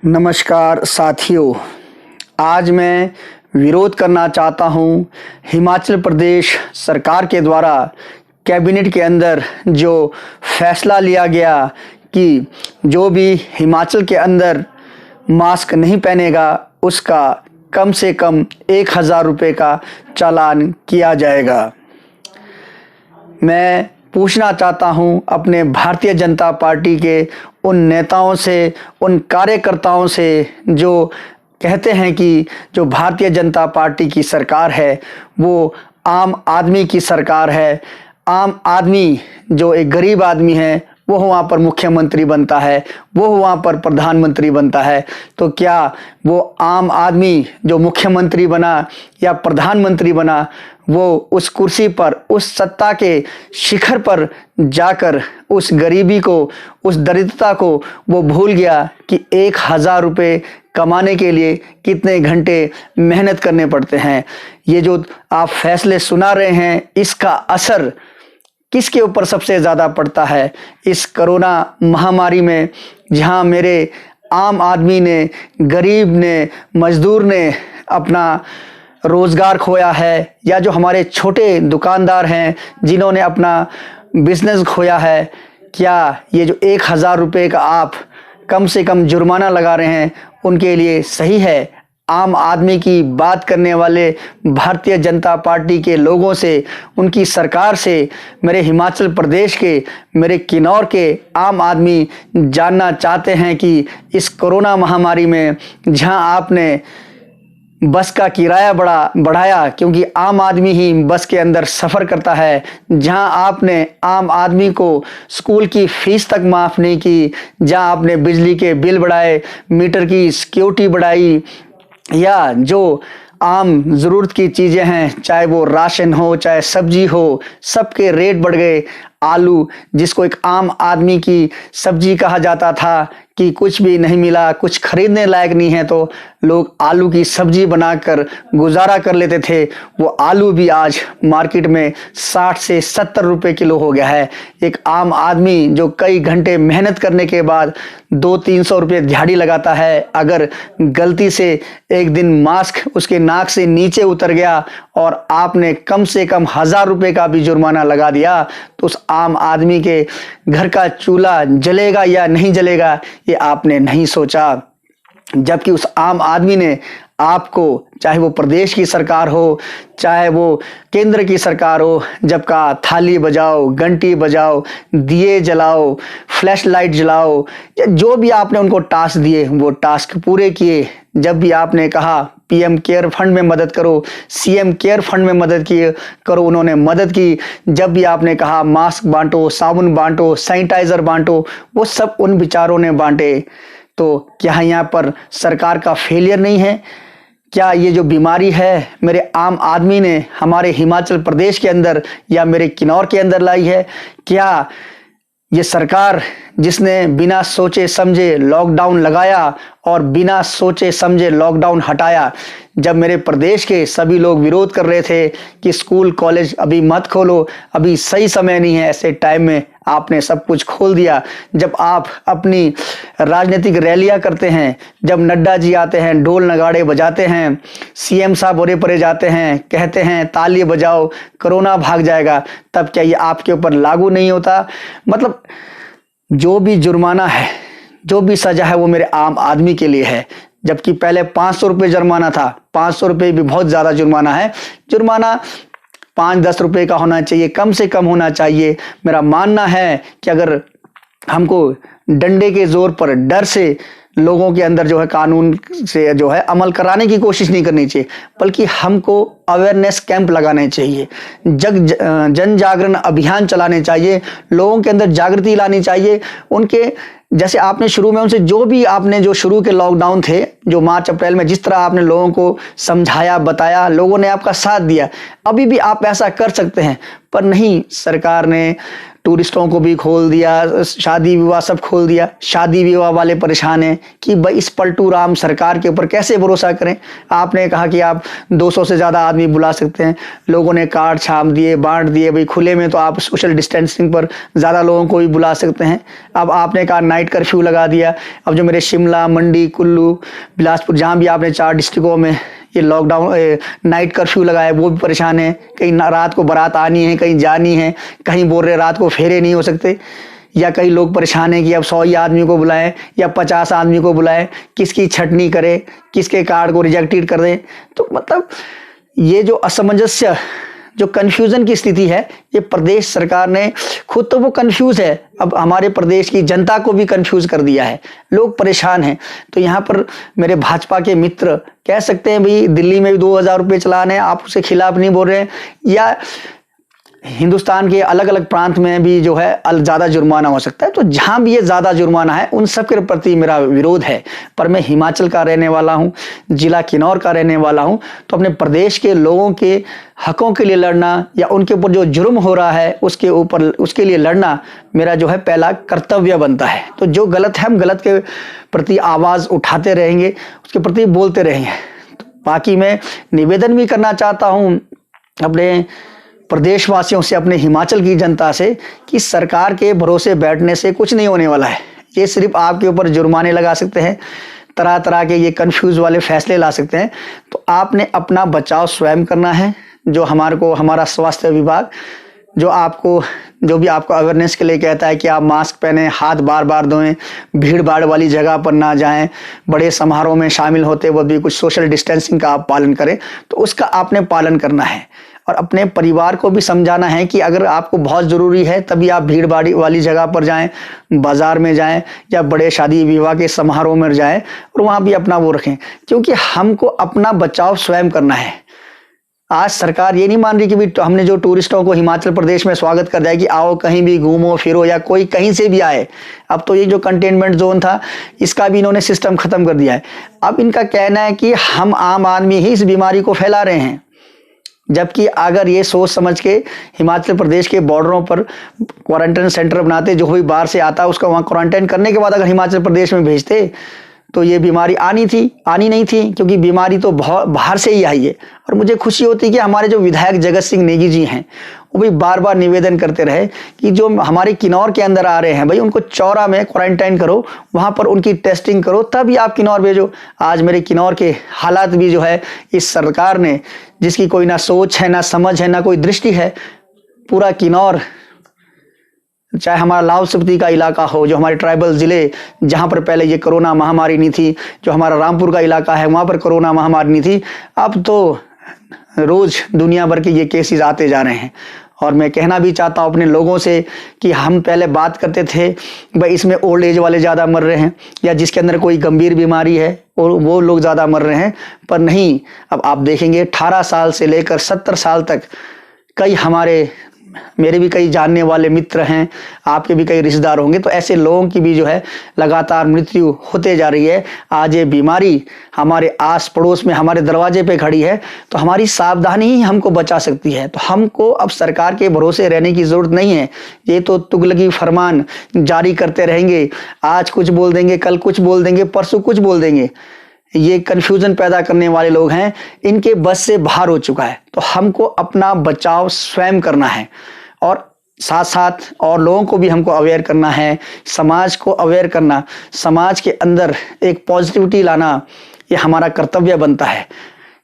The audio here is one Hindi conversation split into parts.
नमस्कार साथियों, आज मैं विरोध करना चाहता हूं हिमाचल प्रदेश सरकार के द्वारा कैबिनेट के अंदर जो फैसला लिया गया कि जो भी हिमाचल के अंदर मास्क नहीं पहनेगा उसका कम से कम 1000 रुपये का चालान किया जाएगा। मैं पूछना चाहता हूं अपने भारतीय जनता पार्टी के उन नेताओं से, उन कार्यकर्ताओं से जो कहते हैं कि जो भारतीय जनता पार्टी की सरकार है वो आम आदमी की सरकार है। आम आदमी जो एक गरीब आदमी है वो वहाँ पर मुख्यमंत्री बनता है, वो वहाँ पर प्रधानमंत्री बनता है। तो क्या वो आम आदमी जो मुख्यमंत्री बना या प्रधानमंत्री बना वो उस कुर्सी पर, उस सत्ता के शिखर पर जाकर उस गरीबी को, उस दरिद्रता को वो भूल गया कि 1000 रुपये कमाने के लिए कितने घंटे मेहनत करने पड़ते हैं। ये जो आप फैसले सुना रहे हैं इसका असर किसके ऊपर सबसे ज़्यादा पड़ता है? इस कोरोना महामारी में, जहां मेरे आम आदमी ने, गरीब ने, मजदूर ने अपना रोज़गार खोया है, या जो हमारे छोटे दुकानदार हैं जिन्होंने अपना बिजनेस खोया है, क्या ये जो 1000 रुपये का आप कम से कम जुर्माना लगा रहे हैं उनके लिए सही है? आम आदमी की बात करने वाले भारतीय जनता पार्टी के लोगों से, उनकी सरकार से, मेरे हिमाचल प्रदेश के, मेरे किन्नौर के आम आदमी जानना चाहते हैं कि इस कोरोना महामारी में जहां आपने बस का किराया बढ़ाया, क्योंकि आम आदमी ही बस के अंदर सफ़र करता है, जहां आपने आम आदमी को स्कूल की फ़ीस तक माफ़ नहीं की, जहां आपने बिजली के बिल बढ़ाए, मीटर की सिक्योरिटी बढ़ाई, या जो आम ज़रूरत की चीज़ें हैं, चाहे वो राशन हो, चाहे सब्जी हो, सबके रेट बढ़ गए। आलू, जिसको एक आम आदमी की सब्जी कहा जाता था कि कुछ भी नहीं मिला, कुछ खरीदने लायक नहीं है, तो लोग आलू की सब्जी बनाकर गुजारा कर लेते थे, वो आलू भी आज मार्केट में 60 से 70 रुपये किलो हो गया है। एक आम आदमी जो कई घंटे मेहनत करने के बाद 200-300 रुपये दिहाड़ी लगाता है, अगर गलती से एक दिन मास्क उसके नाक से नीचे उतर गया और आपने कम से कम 1000 रुपये का भी जुर्माना लगा दिया, तो उस आम आदमी के घर का चूल्हा जलेगा या नहीं जलेगा ये आपने नहीं सोचा। जबकि उस आम आदमी ने आपको, चाहे वो प्रदेश की सरकार हो, चाहे वो केंद्र की सरकार हो, जब कहा थाली बजाओ, घंटी बजाओ, दिए जलाओ, फ्लैश लाइट जलाओ, जो भी आपने उनको टास्क दिए वो टास्क पूरे किए। जब भी आपने कहा पीएम केयर फंड में मदद करो, सीएम केयर फंड में मदद करो, उन्होंने मदद की। जब भी आपने कहा मास्क बांटो, साबुन बांटो, सैनिटाइजर बांटो, वो सब उन बेचारों ने बांटे। तो क्या यहाँ पर सरकार का फेलियर नहीं है? क्या ये जो बीमारी है मेरे आम आदमी ने हमारे हिमाचल प्रदेश के अंदर या मेरे किन्नौर के अंदर लाई है? क्या ये सरकार जिसने बिना सोचे समझे लॉकडाउन लगाया और बिना सोचे समझे लॉकडाउन हटाया, जब मेरे प्रदेश के सभी लोग विरोध कर रहे थे कि स्कूल कॉलेज अभी मत खोलो, अभी सही समय नहीं है, ऐसे टाइम में आपने सब कुछ खोल दिया। जब आप अपनी राजनीतिक रैलियां करते हैं, जब नड्डा जी आते हैं, ढोल नगाड़े बजाते हैं, सीएम साहब बोरे परे जाते हैं, कहते हैं ताली बजाओ कोरोना भाग जाएगा, तब क्या ये आपके ऊपर लागू नहीं होता? मतलब जो भी जुर्माना है, जो भी सजा है वो मेरे आम आदमी के लिए है। जबकि पहले 500 रुपये जुर्माना था, 500 रुपये भी बहुत ज़्यादा जुर्माना है। जुर्माना 5-10 रुपये का होना चाहिए, कम से कम होना चाहिए। मेरा मानना है कि अगर हमको डंडे के जोर पर, डर से लोगों के अंदर जो है कानून से जो है अमल कराने की कोशिश नहीं करनी चाहिए, बल्कि हमको अवेयरनेस कैंप लगाने चाहिए, जन जागरण अभियान चलाने चाहिए, लोगों के अंदर जागृति लानी चाहिए। उनके जैसे आपने शुरू में उनसे जो भी आपने जो शुरू के लॉकडाउन थे, जो मार्च अप्रैल में जिस तरह आपने लोगों को समझाया, बताया, लोगों ने आपका साथ दिया, अभी भी आप ऐसा कर सकते हैं। पर नहीं, सरकार ने टूरिस्टों को भी खोल दिया, शादी विवाह सब खोल दिया। शादी विवाह वाले परेशान हैं कि भाई इस पलटू राम सरकार के ऊपर कैसे भरोसा करें। आपने कहा कि आप 200 से ज़्यादा आदमी बुला सकते हैं, लोगों ने कार्ड छाप दिए, बांट दिए, भाई खुले में तो आप सोशल डिस्टेंसिंग पर ज़्यादा लोगों को भी बुला सकते हैं। अब आपने कहा नाइट कर्फ्यू लगा दिया। अब जो मेरे शिमला, मंडी, कुल्लू, बिलासपुर, जहाँ भी आपने 4 डिस्ट्रिक्टों में ये लॉकडाउन नाइट कर्फ्यू लगाया, वो भी परेशान है। कहीं रात को बारात आनी है, कहीं जानी है, कहीं बोल रहे रात को फेरे नहीं हो सकते, या कई लोग परेशान हैं कि अब 100 ही आदमी को बुलाएं या 50 आदमी को बुलाएं, किसकी छटनी करें, किसके कार्ड को रिजेक्टेड कर दें। तो मतलब ये जो असमंजस्य, जो कन्फ्यूज़न की स्थिति है, ये प्रदेश सरकार ने खुद तो वो कन्फ्यूज़ है, अब हमारे प्रदेश की जनता को भी कन्फ्यूज़ कर दिया है, लोग परेशान हैं। तो यहाँ पर मेरे भाजपा के मित्र कह सकते हैं भाई दिल्ली में भी 2000 रुपये चलान है, आप उसके खिलाफ नहीं बोल रहे हैं, या हिंदुस्तान के अलग अलग प्रांत में भी जो है ज़्यादा जुर्माना हो सकता है। तो जहाँ भी ये ज़्यादा जुर्माना है उन सब के प्रति मेरा विरोध है। पर मैं हिमाचल का रहने वाला हूँ, जिला किन्नौर का रहने वाला हूँ, तो अपने प्रदेश के लोगों के हकों के लिए लड़ना या उनके ऊपर जो जुर्म हो रहा है उसके लिए लड़ना मेरा जो है पहला कर्तव्य बनता है। तो जो गलत है हम गलत के प्रति आवाज़ उठाते रहेंगे, उसके प्रति बोलते रहेंगे। तो बाकी मैं निवेदन भी करना चाहता हूँ अपने प्रदेशवासियों से, अपने हिमाचल की जनता से, कि सरकार के भरोसे बैठने से कुछ नहीं होने वाला है। ये सिर्फ आपके ऊपर जुर्माने लगा सकते हैं, तरह तरह के ये कंफ्यूज वाले फैसले ला सकते हैं। तो आपने अपना बचाव स्वयं करना है। जो हमारा स्वास्थ्य विभाग जो भी आपको अवेयरनेस के लिए कहता है कि आप मास्क पहने, हाथ बार बार धोएं, भीड़ भाड़ वाली जगह पर ना जाएं, बड़े समारोह में शामिल होते वक्त भी कुछ सोशल डिस्टेंसिंग का आप पालन करें, तो उसका आपने पालन करना है। और अपने परिवार को भी समझाना है कि अगर आपको बहुत ज़रूरी है तभी आप भीड़ भाड़ वाली जगह पर जाएं, बाज़ार में जाएं या बड़े शादी विवाह के समारोह में जाएं और वहाँ भी अपना वो रखें, क्योंकि हमको अपना बचाव स्वयं करना है। आज सरकार ये नहीं मान रही कि भी हमने जो टूरिस्टों को हिमाचल प्रदेश में स्वागत कर दिया कि आओ कहीं भी घूमो फिरो या कोई कहीं से भी आए। अब तो ये जो कंटेनमेंट जोन था इसका भी इन्होंने सिस्टम ख़त्म कर दिया है। अब इनका कहना है कि हम आम आदमी ही इस बीमारी को फैला रहे हैं, जबकि अगर ये सोच समझ के हिमाचल प्रदेश के बॉर्डरों पर क्वारंटाइन सेंटर बनाते, जो भी बाहर से आता उसका वहाँ क्वारंटाइन करने के बाद अगर हिमाचल प्रदेश में भेजते तो ये बीमारी आनी नहीं थी, क्योंकि बीमारी तो बाहर से ही आई है। और मुझे खुशी होती है कि हमारे जो विधायक जगत सिंह नेगी जी हैं वो भी बार बार निवेदन करते रहे कि जो हमारे किन्नौर के अंदर आ रहे हैं भाई उनको चौरा में क्वारंटाइन करो, वहाँ पर उनकी टेस्टिंग करो, तभी आप किन्नौर भेजो। आज मेरे किन्नौर के हालात भी जो है इस सरकार ने, जिसकी कोई ना सोच है, ना समझ है, ना कोई दृष्टि है, पूरा किन्नौर, चाहे हमारा लाहौल स्पीति का इलाका हो, जो हमारे ट्राइबल ज़िले जहाँ पर पहले ये कोरोना महामारी नहीं थी, जो हमारा रामपुर का इलाका है वहाँ पर कोरोना महामारी नहीं थी, अब तो रोज़ दुनिया भर के ये केसेस आते जा रहे हैं। और मैं कहना भी चाहता हूँ अपने लोगों से कि हम पहले बात करते थे भाई इसमें ओल्ड एज वाले ज़्यादा मर रहे हैं या जिसके अंदर कोई गंभीर बीमारी है और वो लोग ज़्यादा मर रहे हैं, पर नहीं, अब आप देखेंगे 18 साल से लेकर 70 साल तक कई मेरे भी कई जानने वाले मित्र हैं, आपके भी कई रिश्तेदार होंगे, तो ऐसे लोगों की भी जो है लगातार मृत्यु होते जा रही है। आज ये बीमारी हमारे आस पड़ोस में हमारे दरवाजे पे खड़ी है, तो हमारी सावधानी ही हमको बचा सकती है। तो हमको अब सरकार के भरोसे रहने की ज़रूरत नहीं है। ये तो तुगलकी फरमान जारी करते रहेंगे, आज कुछ बोल देंगे, कल कुछ बोल देंगे, परसों कुछ बोल देंगे। ये कन्फ्यूजन पैदा करने वाले लोग हैं, इनके बस से बाहर हो चुका है। तो हमको अपना बचाव स्वयं करना है और साथ साथ और लोगों को भी हमको अवेयर करना है, समाज को अवेयर करना, समाज के अंदर एक पॉजिटिविटी लाना, ये हमारा कर्तव्य बनता है।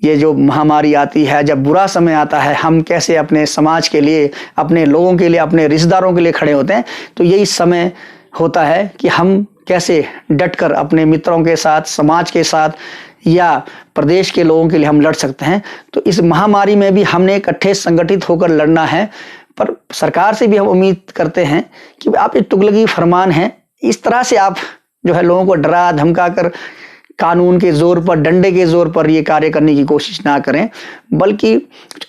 ये जो महामारी आती है, जब बुरा समय आता है, हम कैसे अपने समाज के लिए, अपने लोगों के लिए, अपने रिश्तेदारों के लिए खड़े होते हैं, तो यही समय होता है कि हम कैसे डटकर अपने मित्रों के साथ, समाज के साथ या प्रदेश के लोगों के लिए हम लड़ सकते हैं। तो इस महामारी में भी हमने इकट्ठे संगठित होकर लड़ना है। पर सरकार से भी हम उम्मीद करते हैं कि आप एक तुगलकी फरमान हैं, इस तरह से आप जो है लोगों को डरा धमका कर कानून के जोर पर, डंडे के जोर पर ये कार्य करने की कोशिश ना करें, बल्कि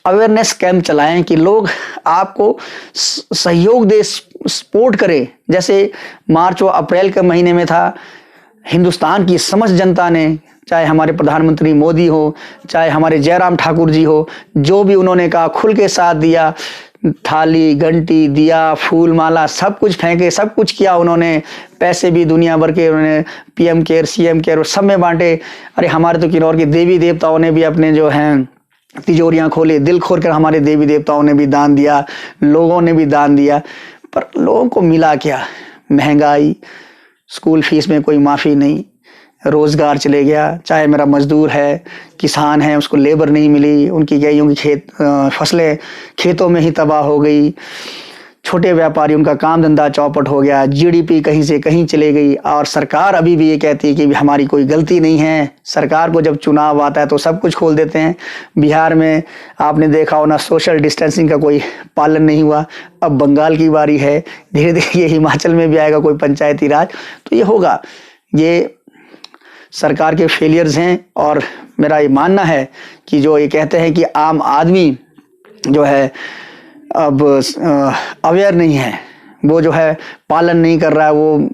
अवेयरनेस कैंप चलाएं कि लोग आपको सहयोग दे, सपोर्ट करें। जैसे मार्च व अप्रैल के महीने में था, हिंदुस्तान की समस्त जनता ने, चाहे हमारे प्रधानमंत्री मोदी हो, चाहे हमारे जयराम ठाकुर जी हो, जो भी उन्होंने कहा खुल के साथ दिया, थाली, घंटी, दिया, फूल माला सब कुछ फेंके, सब कुछ किया उन्होंने। पैसे भी दुनिया भर के उन्होंने पीएम केयर, सीएम केयर सब में बांटे। अरे हमारे तो किन्नौर के देवी देवताओं ने भी अपने जो हैं तिजोरियां खोले, दिल खोल कर हमारे देवी देवताओं ने भी दान दिया, लोगों ने भी दान दिया। पर लोगों को मिला क्या? महंगाई, स्कूल फीस में कोई माफ़ी नहीं, रोज़गार चले गया। चाहे मेरा मजदूर है, किसान है, उसको लेबर नहीं मिली, उनकी गेहूं की फसलें खेतों में ही तबाह हो गई। छोटे व्यापारी, उनका काम धंधा चौपट हो गया। जीडीपी कहीं से कहीं चले गई। और सरकार अभी भी ये कहती है कि हमारी कोई गलती नहीं है। सरकार को जब चुनाव आता है तो सब कुछ खोल देते हैं। बिहार में आपने देखा हो ना, सोशल डिस्टेंसिंग का कोई पालन नहीं हुआ। अब बंगाल की बारी है, धीरे धीरे ये हिमाचल में भी आएगा कोई पंचायती राज, तो ये होगा। ये सरकार के फेलियर्स हैं। और मेरा ये मानना है कि जो ये कहते हैं कि आम आदमी जो है अब अवेयर नहीं है, वो जो है पालन नहीं कर रहा है, वो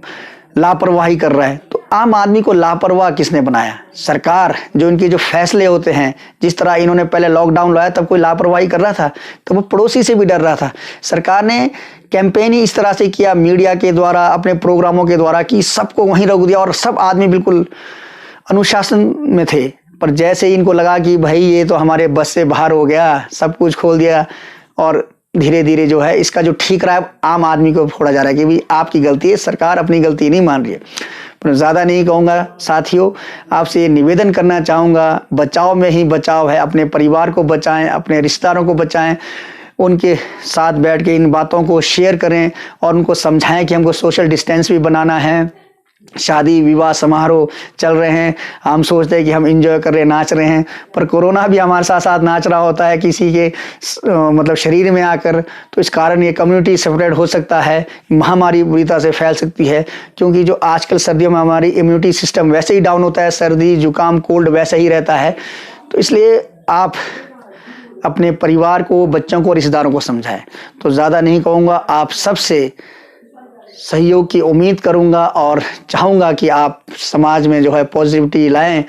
लापरवाही कर रहा है। तो आम आदमी को लापरवाह किसने बनाया? सरकार। जो इनके जो फैसले होते हैं, जिस तरह इन्होंने पहले लॉकडाउन लाया तब कोई लापरवाही कर रहा था? तो वो पड़ोसी से भी डर रहा था। सरकार ने कैंपेन ही इस तरह से किया, मीडिया के द्वारा, अपने प्रोग्रामों के द्वारा, कि सबको वहीं रोक दिया और सब आदमी बिल्कुल अनुशासन में थे। पर जैसे ही इनको लगा कि भाई ये तो हमारे बस से बाहर हो गया, सब कुछ खोल दिया, और धीरे धीरे जो है इसका जो ठीक रहा है आम आदमी को फोड़ा जा रहा है कि भाई आपकी गलती है, सरकार अपनी गलती नहीं मान रही है। पर ज़्यादा नहीं कहूँगा साथियों, आपसे ये निवेदन करना चाहूँगा, बचाव में ही बचाव है। अपने परिवार को बचाएं, अपने रिश्तेदारों को बचाएं, उनके साथ बैठ के इन बातों को शेयर करें और उनको समझाएं कि हमको सोशल डिस्टेंस भी बनाना है। शादी विवाह समारोह चल रहे हैं, हम सोचते हैं कि हम एंजॉय कर रहे हैं, नाच रहे हैं, पर कोरोना भी हमारे साथ साथ नाच रहा होता है किसी के मतलब शरीर में आकर। तो इस कारण ये कम्युनिटी सेपरेट हो सकता है, महामारी बुरी तरह से फैल सकती है। क्योंकि जो आजकल सर्दियों में हमारी इम्यूनिटी सिस्टम वैसे ही डाउन होता है, सर्दी जुकाम कोल्ड वैसे ही रहता है। तो इसलिए आप अपने परिवार को, बच्चों को, रिश्तेदारों को समझाएं। तो ज़्यादा नहीं कहूँगा, आप सबसे सहयोग की उम्मीद करूंगा और चाहूंगा कि आप समाज में जो है पॉजिटिविटी लाएं,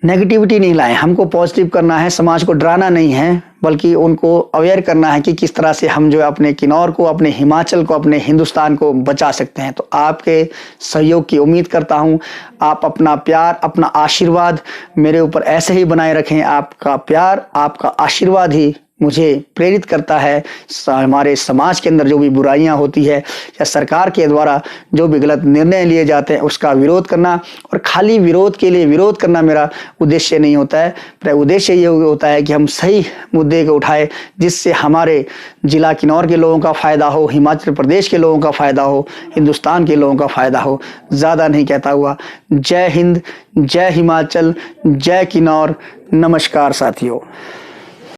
नेगेटिविटी नहीं लाएं। हमको पॉजिटिव करना है, समाज को डराना नहीं है, बल्कि उनको अवेयर करना है कि किस तरह से हम जो है अपने किन्नौर को, अपने हिमाचल को, अपने हिंदुस्तान को बचा सकते हैं। तो आपके सहयोग की उम्मीद करता हूं। आप अपना प्यार, अपना आशीर्वाद मेरे ऊपर ऐसे ही बनाए रखें। आपका प्यार, आपका आशीर्वाद ही मुझे प्रेरित करता है हमारे समाज के अंदर जो भी बुराइयां होती है या सरकार के द्वारा जो भी गलत निर्णय लिए जाते हैं उसका विरोध करना। और खाली विरोध के लिए विरोध करना मेरा उद्देश्य नहीं होता है। मेरा उद्देश्य ये होता है कि हम सही मुद्दे को उठाएं, जिससे हमारे जिला किन्नौर के लोगों का फ़ायदा हो, हिमाचल प्रदेश के लोगों का फ़ायदा हो, हिंदुस्तान के लोगों का फ़ायदा हो। ज़्यादा नहीं कहता हुआ, जय हिंद, जय हिमाचल, जय किन्नौर। नमस्कार साथियों।